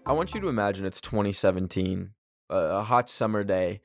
I want you to imagine it's 2017, a hot summer day.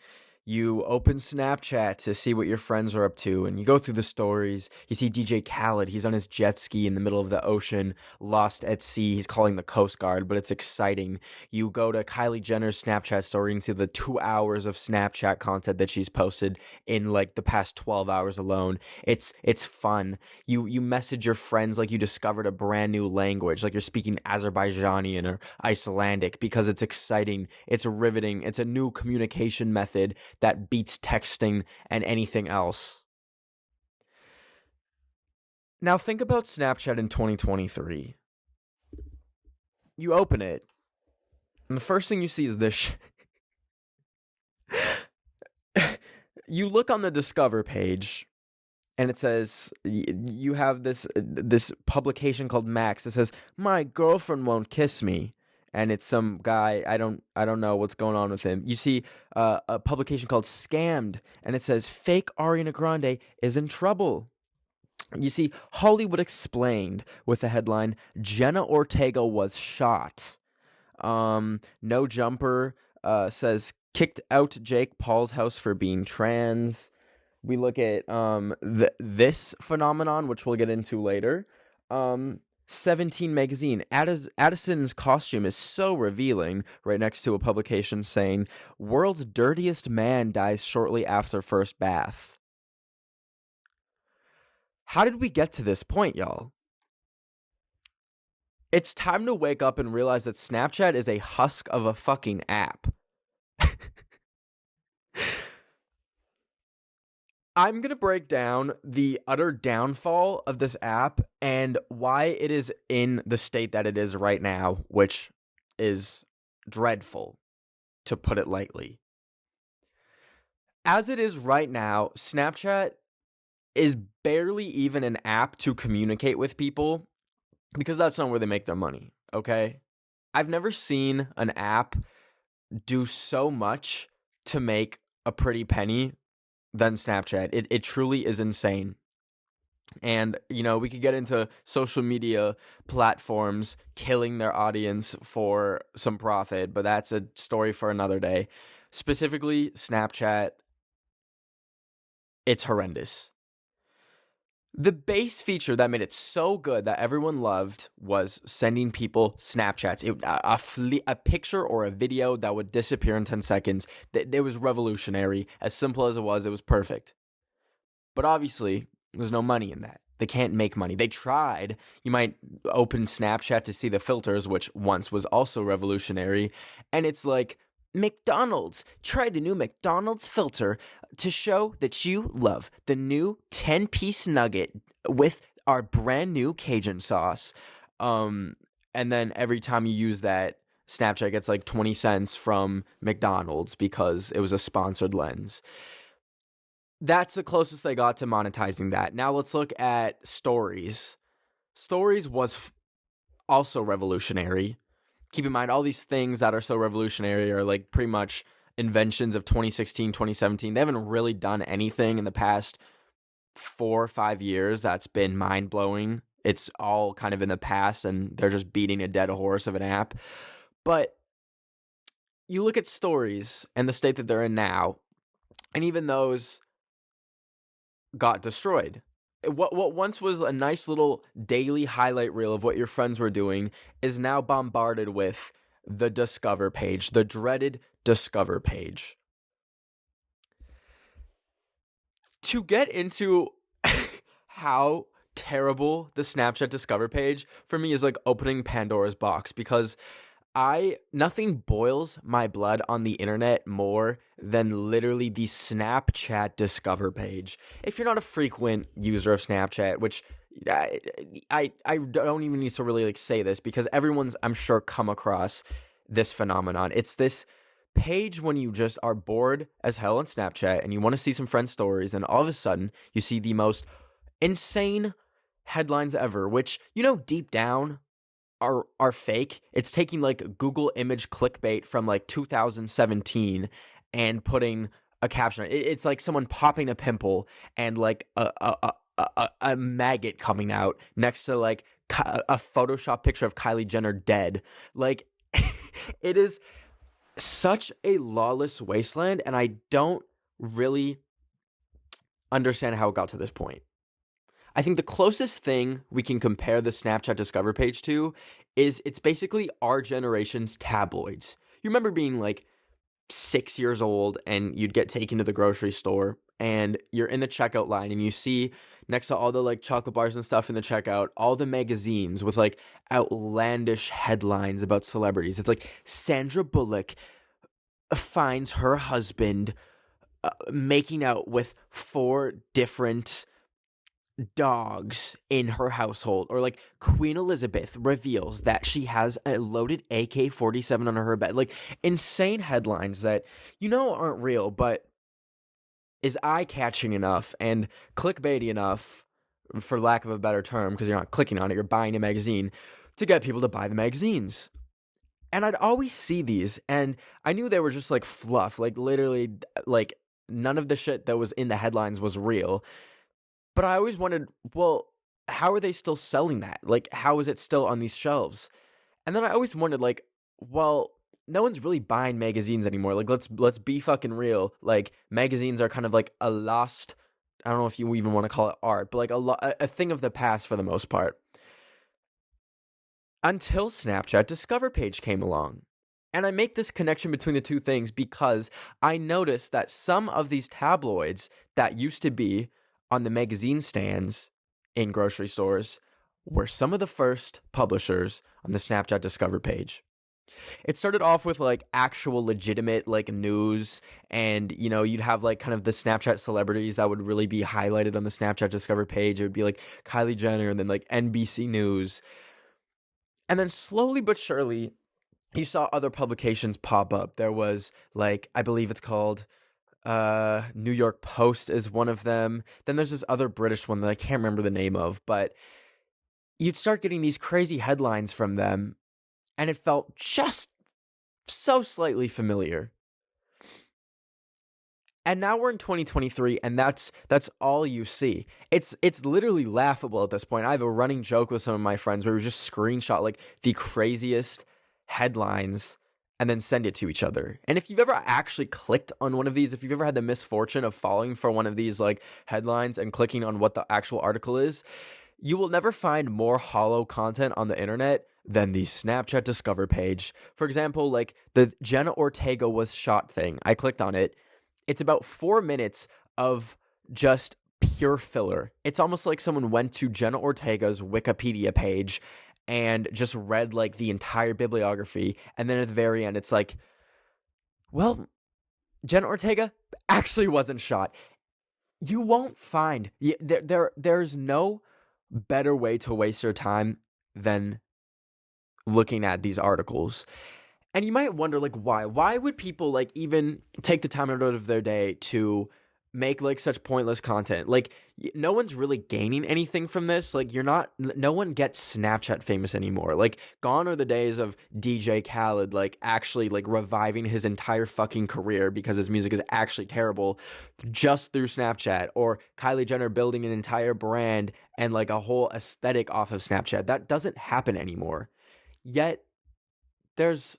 You open Snapchat to see what your friends are up to, and you go through the stories. You see DJ Khaled, he's on his jet ski in the middle of the ocean, lost at sea. He's calling the Coast Guard, but it's exciting. You go to Kylie Jenner's Snapchat story and see the 2 hours of Snapchat content that she's posted in like the past 12 hours alone. It's fun. You message your friends like you discovered a brand new language, like you're speaking Azerbaijani or Icelandic, because it's exciting, it's riveting, it's a new communication method that beats texting and anything else. Now think about Snapchat in 2023. You open it, and the first thing you see is this You look on the Discover page, and it says, you have this publication called Max that says, "My girlfriend won't kiss me." And it's some guy, I don't know what's going on with him. You see a publication called Scammed, and it says, "Fake Ariana Grande is in trouble." You see Hollywood Explained with the headline, "Jenna Ortega was shot." No Jumper says, "Kicked out Jake Paul's house for being trans." We look at this phenomenon, which we'll get into later. 17 magazine, Addison's costume is so revealing, right next to a publication saying, "World's dirtiest man dies shortly after first bath." How did we get to this point, y'all? It's time to wake up and realize that Snapchat is a husk of a fucking app. I'm going to break down the utter downfall of this app and why it is in the state that it is right now, which is dreadful, to put it lightly. As it is right now, Snapchat is barely even an app to communicate with people, because that's not where they make their money, okay? I've never seen an app do so much to make a pretty penny than Snapchat. It truly is insane. And, we could get into social media platforms killing their audience for some profit, but that's a story for another day. Specifically, Snapchat, it's horrendous. The base feature that made it so good that everyone loved was sending people Snapchats. A picture or a video that would disappear in 10 seconds. It was revolutionary. As simple as it was perfect. But obviously, there's no money in that. They can't make money. They tried. You might open Snapchat to see the filters, which once was also revolutionary. And it's like, McDonald's, try the new McDonald's filter to show that you love the new 10-piece nugget with our brand new Cajun sauce. And then every time you use that, Snapchat gets like 20 cents from McDonald's because it was a sponsored lens. That's the closest they got to monetizing that. Now let's look at Stories. Stories was also revolutionary. Keep in mind, all these things that are so revolutionary are like pretty much inventions of 2016, 2017. They haven't really done anything in the past 4 or 5 years that's been mind-blowing. It's all kind of in the past, and they're just beating a dead horse of an app. But you look at Stories and the state that they're in now, and even those got destroyed. What once was a nice little daily highlight reel of what your friends were doing is now bombarded with the Discover page, the dreaded Discover page. To get into how terrible the Snapchat Discover page for me is like opening Pandora's box, because nothing boils my blood on the internet more than literally the Snapchat Discover page. If you're not a frequent user of Snapchat, which I don't even need to really like say this, because everyone's, I'm sure, come across this phenomenon. It's this page when you just are bored as hell on Snapchat and you want to see some friend stories, and all of a sudden you see the most insane headlines ever, which, deep down are fake. It's taking like Google image clickbait from like 2017 and putting a caption on it. It's like someone popping a pimple and like a maggot coming out next to like a Photoshop picture of Kylie Jenner dead. Like, it is such a lawless wasteland, and I don't really understand how it got to this point. I think the closest thing we can compare the Snapchat Discover page to is it's basically our generation's tabloids. You remember being like 6 years old and you'd get taken to the grocery store and you're in the checkout line and you see next to all the like chocolate bars and stuff in the checkout, all the magazines with like outlandish headlines about celebrities. It's like Sandra Bullock finds her husband making out with 4 different dogs in her household, or like Queen Elizabeth reveals that she has a loaded AK-47 under her bed. Like, insane headlines that aren't real, but is eye-catching enough and clickbaity enough, for lack of a better term, because you're not clicking on it, you're buying a magazine, to get people to buy the magazines. And I'd always see these, and I knew they were just like fluff, like literally, like none of the shit that was in the headlines was real. But I always wondered, well, how are they still selling that? Like, how is it still on these shelves? And then I always wondered, like, well, no one's really buying magazines anymore. Like, let's be fucking real. Like, magazines are kind of like a lost, I don't know if you even want to call it art, but like a thing of the past for the most part. Until Snapchat Discover page came along. And I make this connection between the two things because I noticed that some of these tabloids that used to be on the magazine stands in grocery stores were some of the first publishers on the Snapchat Discover page. It started off with like actual legitimate like news, and you'd have like kind of the Snapchat celebrities that would really be highlighted on the Snapchat Discover page. It would be like Kylie Jenner and then like NBC News. And then slowly but surely you saw other publications pop up. There was like, I believe it's called New York Post is one of them. Then there's this other British one that I can't remember the name of, but you'd start getting these crazy headlines from them, and it felt just so slightly familiar. And now we're in 2023, and that's all you see. It's literally laughable at this point. I have a running joke with some of my friends where we just screenshot like the craziest headlines and then send it to each other. And if you've ever actually clicked on one of these, if you've ever had the misfortune of falling for one of these like headlines and clicking on what the actual article is, you will never find more hollow content on the internet than the Snapchat Discover page. For example, like the Jenna Ortega was shot thing. I clicked on it. It's about 4 minutes of just pure filler. It's almost like someone went to Jenna Ortega's Wikipedia page and just read like the entire bibliography, and then at the very end it's like, well, Jenna Ortega actually wasn't shot. You won't find there's no better way to waste your time than looking at these articles. And you might wonder, like, why would people like even take the time out of their day to make like such pointless content? Like, no one's really gaining anything from this. Like, no one gets Snapchat famous anymore. Like, gone are the days of DJ Khaled like actually like reviving his entire fucking career because his music is actually terrible just through Snapchat, or Kylie Jenner building an entire brand and like a whole aesthetic off of Snapchat. That doesn't happen anymore. Yet there's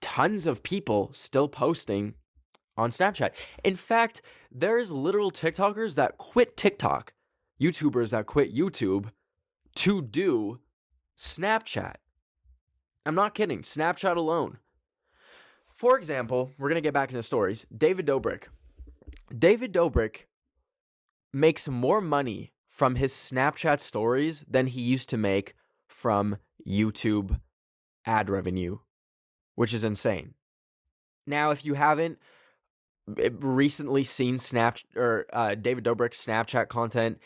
tons of people still posting on Snapchat. In fact, there's literal TikTokers that quit TikTok, YouTubers that quit YouTube to do Snapchat. I'm not kidding. Snapchat alone. For example, we're going to get back into stories. David Dobrik. David Dobrik makes more money from his Snapchat stories than he used to make from YouTube ad revenue, which is insane. Now, if you haven't recently seen David Dobrik's Snapchat content,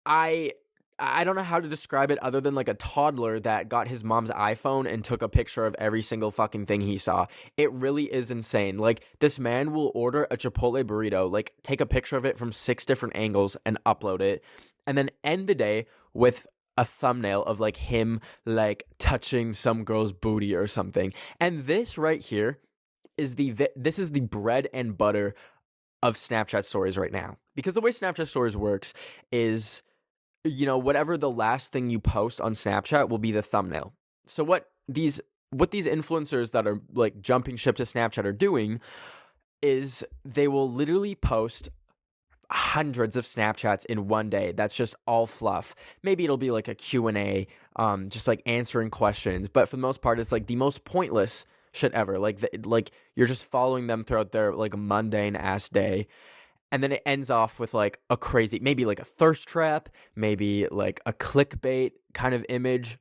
I don't know how to describe it other than like a toddler that got his mom's iPhone and took a picture of every single fucking thing he saw. It really is insane. Like, this man will order a Chipotle burrito, like take a picture of it from 6 different angles and upload it, and then end the day with a thumbnail of like him like touching some girl's booty or something. And this right here is the bread and butter of Snapchat stories right now. Because the way Snapchat stories works is, whatever the last thing you post on Snapchat will be the thumbnail. So what these influencers that are like jumping ship to Snapchat are doing is they will literally post hundreds of Snapchats in one day. That's just all fluff. Maybe it'll be like a Q&A, just like answering questions. But for the most part, it's like the most pointless shit ever. Like you're just following them throughout their like mundane ass day. And then it ends off with like a crazy, maybe like a thirst trap, maybe like a clickbait kind of image.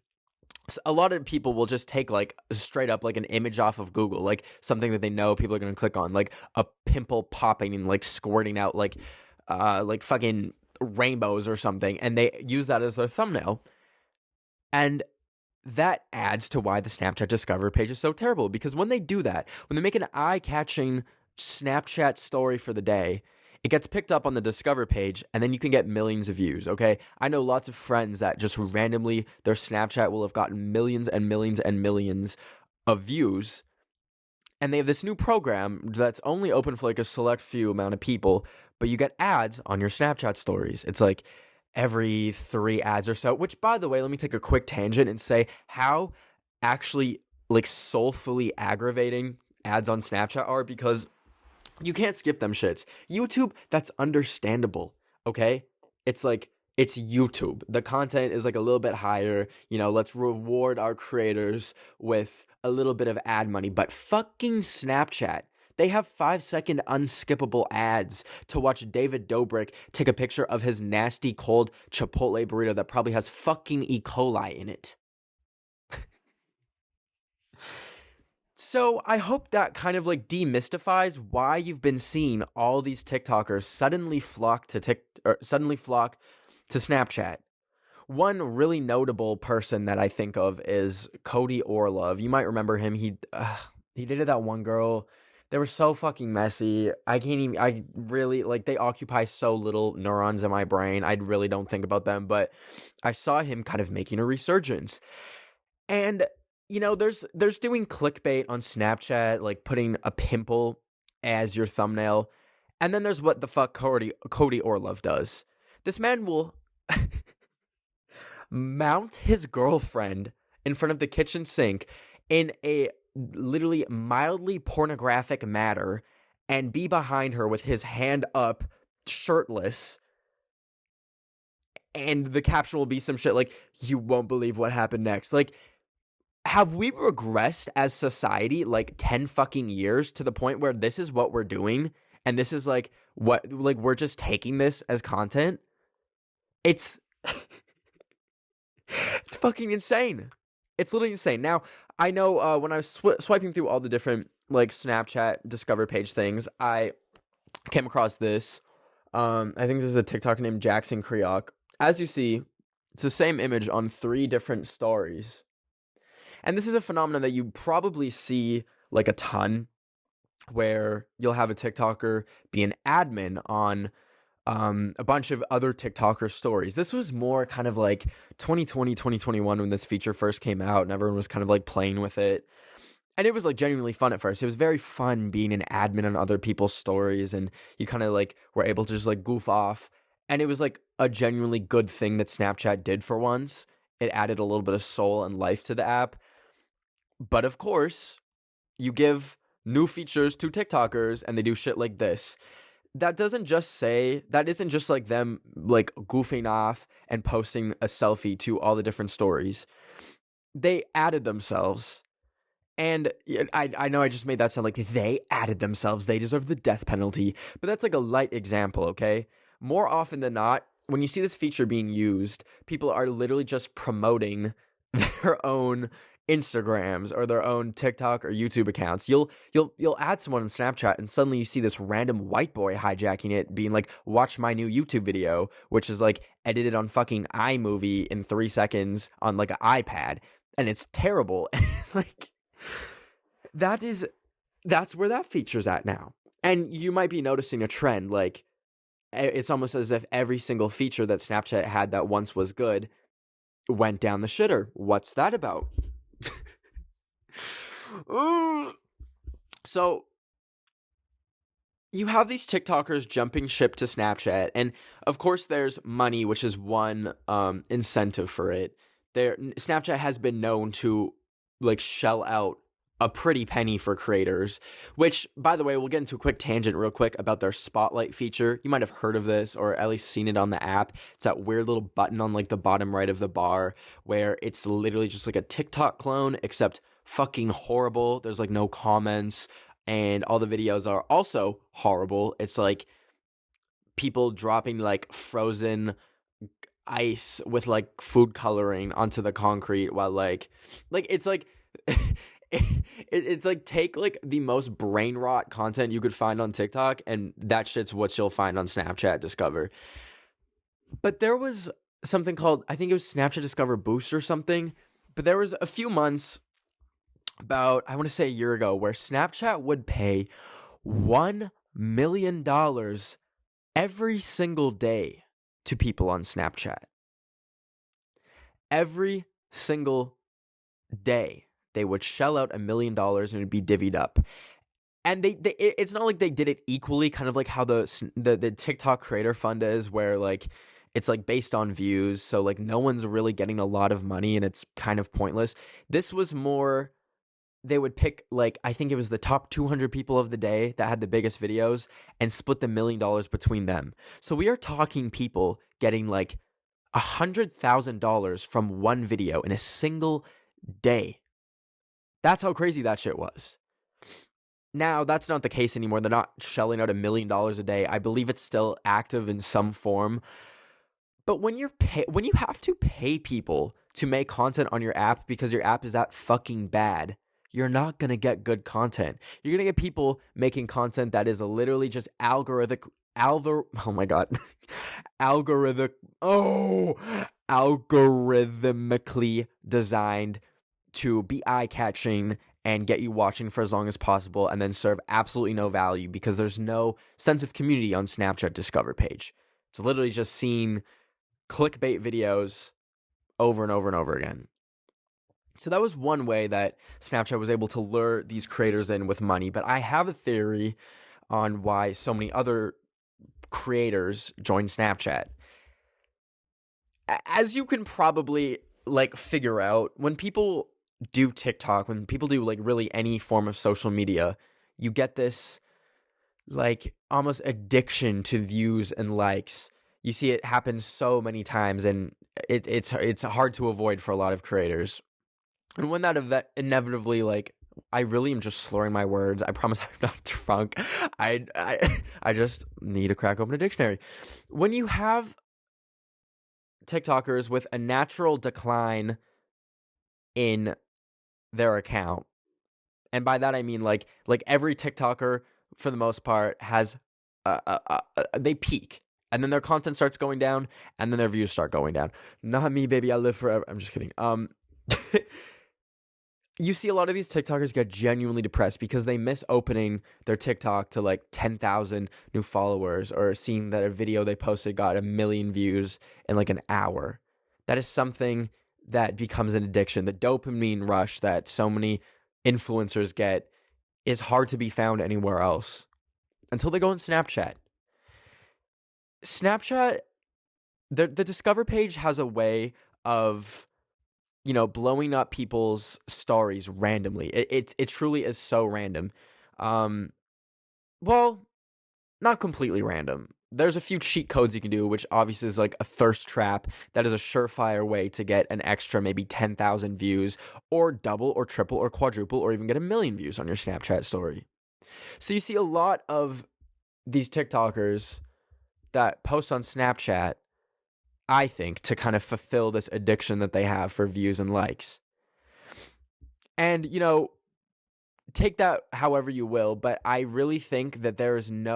So a lot of people will just take like straight up like an image off of Google, like something that they know people are going to click on, like a pimple popping and like squirting out like fucking rainbows or something, and they use that as their thumbnail. And that adds to why the Snapchat Discover page is so terrible, because when they do that, when they make an eye-catching Snapchat story for the day, it gets picked up on the Discover page, and then you can get millions of views, okay? I know lots of friends that just randomly, their Snapchat will have gotten millions and millions and millions of views, and they have this new program that's only open for like a select few amount of people, but you get ads on your Snapchat stories. It's like every 3 ads or so, which, by the way, let me take a quick tangent and say how actually like soulfully aggravating ads on Snapchat are, because you can't skip them shits. YouTube, that's understandable, okay? It's like, it's YouTube. The content is like a little bit higher. Let's reward our creators with a little bit of ad money. But fucking Snapchat, they have 5-second unskippable ads to watch David Dobrik take a picture of his nasty cold Chipotle burrito that probably has fucking E. coli in it. So I hope that kind of like demystifies why you've been seeing all these TikTokers suddenly flock to Snapchat. One really notable person that I think of is Cody Orlov. You might remember him. He dated that one girl. They were so fucking messy. I really, like, they occupy so little neurons in my brain. I really don't think about them, but I saw him kind of making a resurgence. And there's doing clickbait on Snapchat, like putting a pimple as your thumbnail. And then there's what the fuck Cody Orlov does. This man will mount his girlfriend in front of the kitchen sink in a literally mildly pornographic manner and be behind her with his hand up, shirtless. And the caption will be some shit like, "You won't believe what happened next." Like, have we regressed as society like 10 fucking years to the point where this is what we're doing? And this is like what, like, we're just taking this as content? It's it's fucking insane. It's literally insane. Now, I know when I was swiping through all the different like Snapchat Discover page things, I came across this. I think this is a TikToker named Jackson Creok. As you see, it's the same image on 3 different stories. And this is a phenomenon that you probably see like a ton, where you'll have a TikToker be an admin on a bunch of other TikToker stories. This was more kind of like 2020, 2021 when this feature first came out and everyone was kind of like playing with it. And it was like genuinely fun at first. It was very fun being an admin on other people's stories, and you kind of like were able to just like goof off. And it was like a genuinely good thing that Snapchat did for once. It added a little bit of soul and life to the app. But of course, you give new features to TikTokers and they do shit like this. That isn't just like them like goofing off and posting a selfie to all the different stories. They added themselves. And I know I just made that sound like they added themselves. They deserve the death penalty. But that's like a light example, okay? More often than not, when you see this feature being used, people are literally just promoting their own Instagrams or their own TikTok or YouTube accounts. You'll add someone on Snapchat and suddenly you see this random white boy hijacking it, being like, "Watch my new YouTube video," which is like edited on fucking iMovie in 3 seconds on like an iPad, and it's terrible. Like, that's where that feature's at now. And you might be noticing a trend, like it's almost as if every single feature that Snapchat had that once was good went down the shitter. What's that about? So you have these TikTokers jumping ship to Snapchat, and of course there's money, which is one incentive for it. Snapchat has been known to like shell out a pretty penny for creators, which, by the way, we'll get into a quick tangent real quick about their Spotlight feature. You might have heard of this or at least seen it on the app. It's that weird little button on like the bottom right of the bar where it's literally just like a TikTok clone, except fucking horrible. There's like no comments, and all the videos are also horrible. It's like people dropping like frozen ice with like food coloring onto the concrete while like it's like it's like take like the most brain rot content you could find on TikTok, and that shit's what you'll find on Snapchat Discover. But there was something called, I think it was Snapchat Discover Boost or something, but there was a few months, about, I want to say a year ago, where Snapchat would pay $1 million every single day to people on Snapchat. Every single day, they would shell out $1 million and it'd be divvied up. And it's not like they did it equally, kind of like how the TikTok creator fund is, where like it's like based on views, so like no one's really getting a lot of money and it's kind of pointless. This was more, they would pick like, I think it was the top 200 people of the day that had the biggest videos and split the $1 million between them. So we are talking people getting like $100,000 from one video in a single day. That's how crazy that shit was. Now, that's not the case anymore. They're not shelling out $1 million a day. I believe it's still active in some form. But when you have to pay people to make content on your app because your app is that fucking bad, you're not going to get good content. You're going to get people making content that is literally just algorithmically designed to be eye-catching and get you watching for as long as possible, and then serve absolutely no value because there's no sense of community on Snapchat Discover page. It's literally just seeing clickbait videos over and over and over again. So that was one way that Snapchat was able to lure these creators in with money. But I have a theory on why so many other creators joined Snapchat. As you can probably like figure out, when people do TikTok, when people do like really any form of social media, you get this like almost addiction to views and likes. You see it happen so many times, and it's hard to avoid for a lot of creators. And when that inevitably, like, I really am just slurring my words. I promise I'm not drunk. I just need to crack open a dictionary. When you have TikTokers with a natural decline in their account, and by that I mean like every TikToker for the most part has they peak, and then their content starts going down, and then their views start going down. Not me, baby. I live forever. I'm just kidding. You see a lot of these TikTokers get genuinely depressed because they miss opening their TikTok to like 10,000 new followers, or seeing that a video they posted got 1 million views in like an hour. That is something that becomes an addiction. The dopamine rush that so many influencers get is hard to be found anywhere else until they go on Snapchat. Snapchat, the Discover page has a way of, you know, blowing up people's stories randomly. It truly is so random. Well, not completely random. There's a few cheat codes you can do, which obviously is like a thirst trap. That is a surefire way to get an extra maybe 10,000 views, or double or triple or quadruple, or even get 1 million views on your Snapchat story. So you see a lot of these TikTokers that post on Snapchat, I think, to kind of fulfill this addiction that they have for views and likes. And, you know, take that however you will, but I really think that there isn't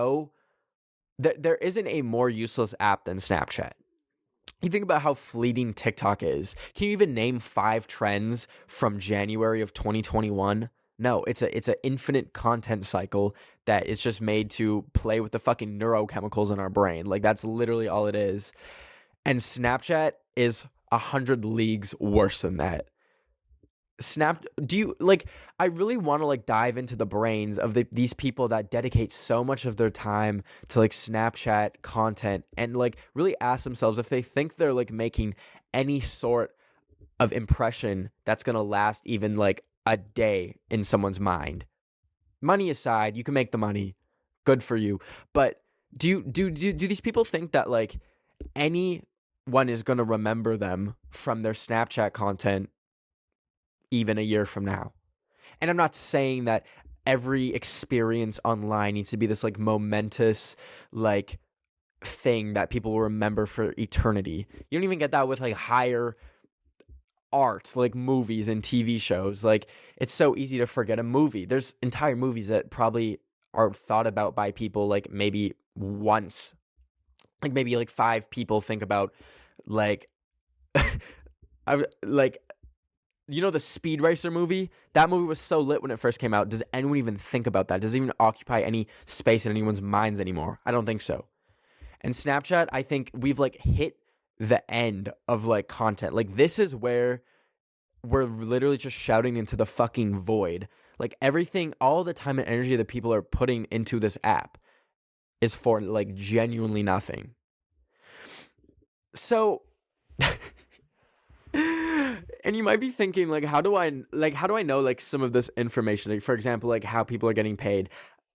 a more useless app than Snapchat. You think about how fleeting TikTok is. Can you even name 5 trends from January of 2021? No, it's an infinite content cycle that is just made to play with the fucking neurochemicals in our brain. Like, that's literally all it is. And Snapchat is 100 leagues worse than that. do you like, I really want to like dive into the brains of these people that dedicate so much of their time to like Snapchat content, and like really ask themselves if they think they're like making any sort of impression that's going to last even like a day in someone's mind. Money aside, you can make the money, good for you, but do these people think that like anyone is going to remember them from their Snapchat content even a year from now? And I'm not saying that every experience online needs to be this like momentous like thing that people will remember for eternity. You don't even get that with like higher art, like movies and TV shows. Like, it's so easy to forget a movie. There's entire movies that probably are thought about by people like maybe once. Like maybe like 5 people think about like like, you know, the Speed Racer movie? That movie was so lit when it first came out. Does anyone even think about that? Does it even occupy any space in anyone's minds anymore? I don't think so. And Snapchat, I think we've like hit the end of like content. Like, this is where we're literally just shouting into the fucking void. Like, everything, all the time and energy that people are putting into this app is for like genuinely nothing. So and you might be thinking, like, how do I know like some of this information? Like, for example, like how people are getting paid.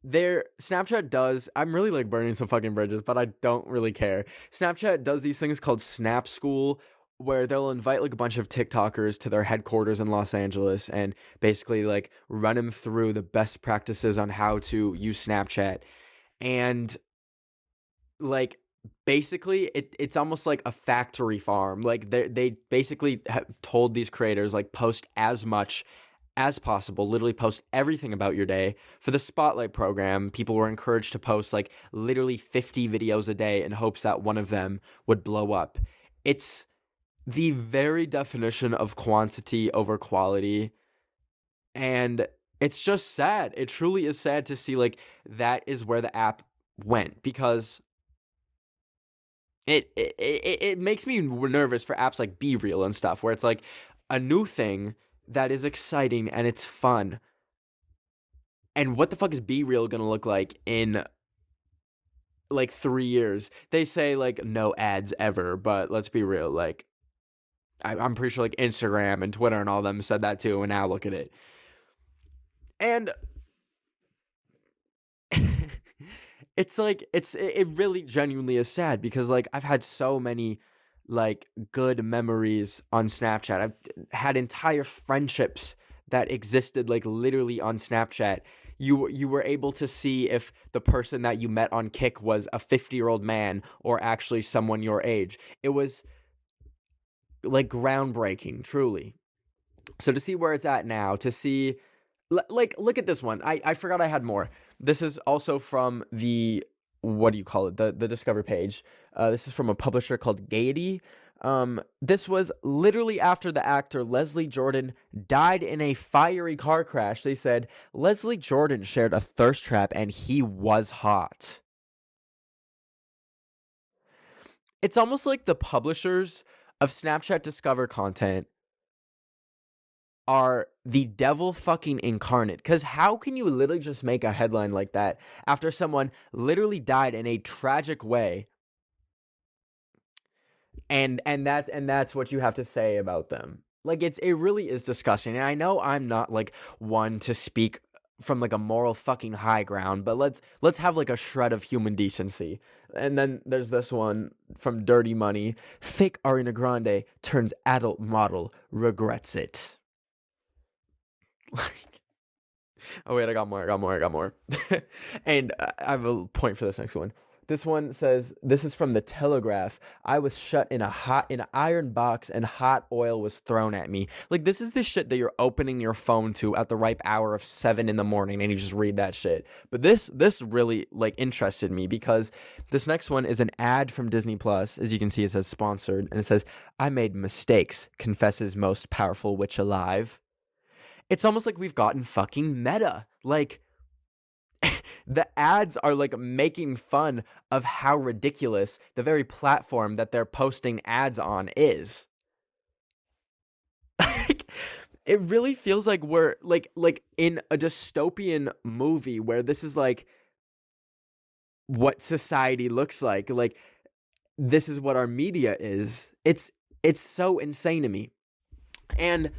Snapchat does, I'm really like burning some fucking bridges, but I don't really care. Snapchat does these things called Snap School, where they'll invite like a bunch of TikTokers to their headquarters in Los Angeles and basically like run them through the best practices on how to use Snapchat. And like, basically it's almost like a factory farm. Like, they basically have told these creators like post as much as possible, literally post everything about your day. For the Spotlight program, people were encouraged to post like literally 50 videos a day in hopes that one of them would blow up. It's the very definition of quantity over quality, and it's just sad. It truly is sad to see like that is where the app went, because it makes me nervous for apps like Be Real and stuff, where it's like a new thing that is exciting and it's fun. And what the fuck is Be Real gonna look like in like 3 years? They say like no ads ever, but let's be real. Like, I'm pretty sure like Instagram and Twitter and all of them said that too, and now look at it. And it's like, it really genuinely is sad, because like I've had so many like good memories on Snapchat. I've had entire friendships that existed like literally on Snapchat. You were able to see if the person that you met on Kick was a 50-year-old man or actually someone your age. It was like groundbreaking, truly. So to see where it's at now, to see like, look at this one. I forgot I had more. This is also from the, what do you call it? The Discover page. This is from a publisher called Gaiety. This was literally after the actor Leslie Jordan died in a fiery car crash. They said Leslie Jordan shared a thirst trap and he was hot. It's almost like the publishers of Snapchat Discover content are the devil fucking incarnate. Because how can you literally just make a headline like that after someone literally died in a tragic way, and that's what you have to say about them? Like, it really is disgusting. And I know I'm not like one to speak from like a moral fucking high ground, but let's have like a shred of human decency. And then there's this one from Dirty Money. Fake Ariana Grande turns adult model, regrets it. Oh wait, I got more. And I have a point for this next one. This one says, this is from the Telegraph. I was shut in an iron box and hot oil was thrown at me. Like, this is the shit that you're opening your phone to at the ripe hour of 7 a.m. and you just read that shit. But this really like interested me, because this next one is an ad from Disney Plus. As you can see, it says sponsored, and it says, I made mistakes, confesses most powerful witch alive. It's almost like we've gotten fucking meta. Like, the ads are like making fun of how ridiculous the very platform that they're posting ads on is. Like, It really feels like we're like in a dystopian movie where this is like what society looks like. Like this is what our media is. It's so insane to me. And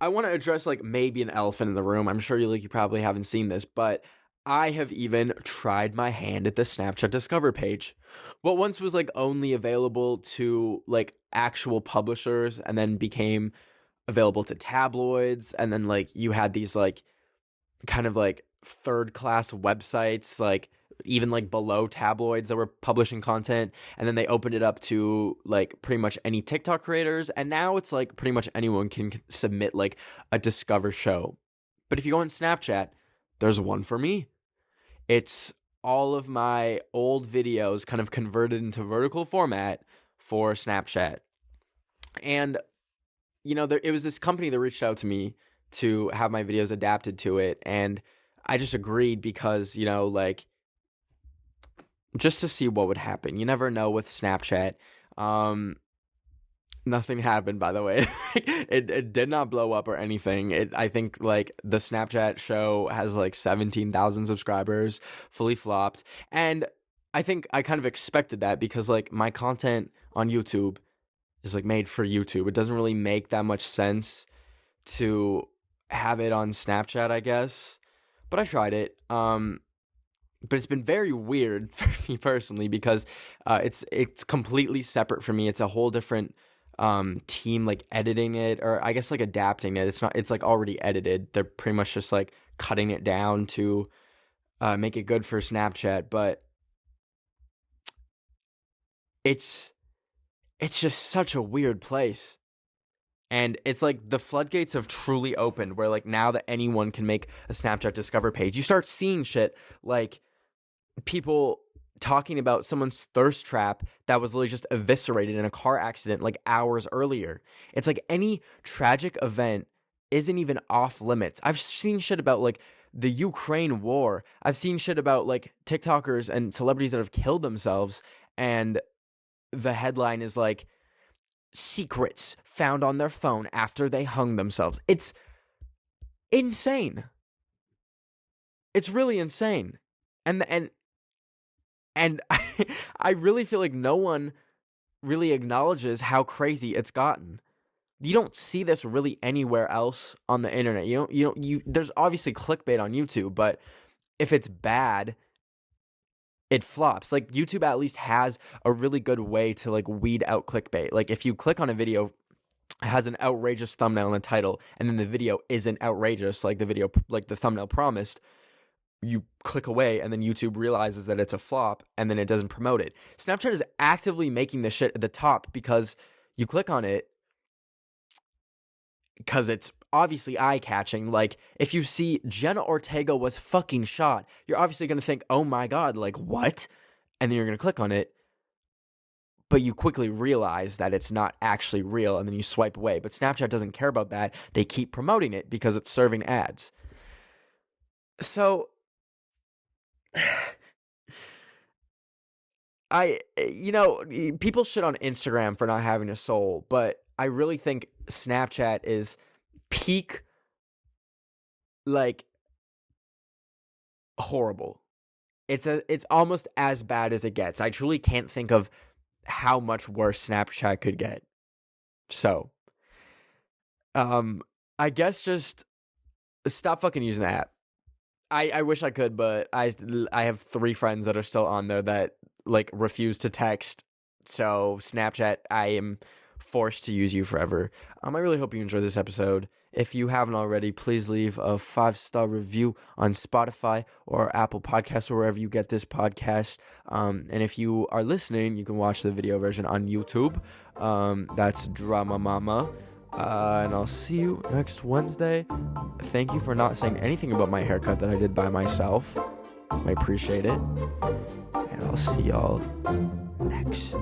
I want to address like maybe an elephant in the room. I'm sure you probably haven't seen this, but I have even tried my hand at the Snapchat Discover page. What once was like only available to like actual publishers and then became available to tabloids, and then like you had these like kind of like third class websites, like even like below tabloids that were publishing content, and then they opened it up to like pretty much any TikTok creators, and now it's like pretty much anyone can submit like a Discover show. But if you go on Snapchat, there's one for me. It's all of my old videos kind of converted into vertical format for Snapchat. And you know, it was this company that reached out to me to have my videos adapted to it, and I just agreed because, you know, like, just to see what would happen. You never know with Snapchat. Nothing happened, by the way. It did not blow up or anything. I think, like, the Snapchat show has, like, 17,000 subscribers, fully flopped, and I think I kind of expected that because, like, my content on YouTube is like made for YouTube. It doesn't really make that much sense to have it on Snapchat, I guess. But I tried it. But it's been very weird for me personally because it's completely separate from me. It's a whole different team like editing it, or I guess like adapting it. It's like already edited. They're pretty much just like cutting it down to make it good for Snapchat, but it's just such a weird place. And it's like the floodgates have truly opened where like now that anyone can make a Snapchat Discover page, you start seeing shit like people talking about someone's thirst trap that was literally just eviscerated in a car accident like hours earlier. It's like any tragic event isn't even off limits. I've seen shit about like the Ukraine war. I've seen shit about like TikTokers and celebrities that have killed themselves, and the headline is like, secrets found on their phone after they hung themselves. It's insane. It's really insane. And I really feel like no one really acknowledges how crazy it's gotten. You don't see this really anywhere else on the internet. There's obviously clickbait on YouTube, but if it's bad, it flops. Like YouTube at least has a really good way to like weed out clickbait. Like if you click on a video, it has an outrageous thumbnail in the title, and then the video isn't outrageous like the thumbnail promised, you click away, and then YouTube realizes that it's a flop, and then it doesn't promote it. Snapchat is actively making the shit at the top because you click on it because it's obviously eye-catching. Like, if you see Jenna Ortega was fucking shot, you're obviously going to think, oh my god, like, what? And then you're going to click on it, but you quickly realize that it's not actually real, and then you swipe away. But Snapchat doesn't care about that. They keep promoting it because it's serving ads. So, people shit on Instagram for not having a soul, but I really think Snapchat is peak, like, horrible. It's almost as bad as it gets. I truly can't think of how much worse Snapchat could get. So, I guess just stop fucking using the app. I wish I could, but I have 3 friends that are still on there that like refuse to text. So Snapchat, I am forced to use you forever. I really hope you enjoyed this episode. If you haven't already, please leave a 5-star review on Spotify or Apple Podcasts or wherever you get this podcast. And if you are listening, you can watch the video version on YouTube. That's Drama Mama. And I'll see you next Wednesday. Thank you for not saying anything about my haircut that I did by myself. I appreciate it. And I'll see y'all next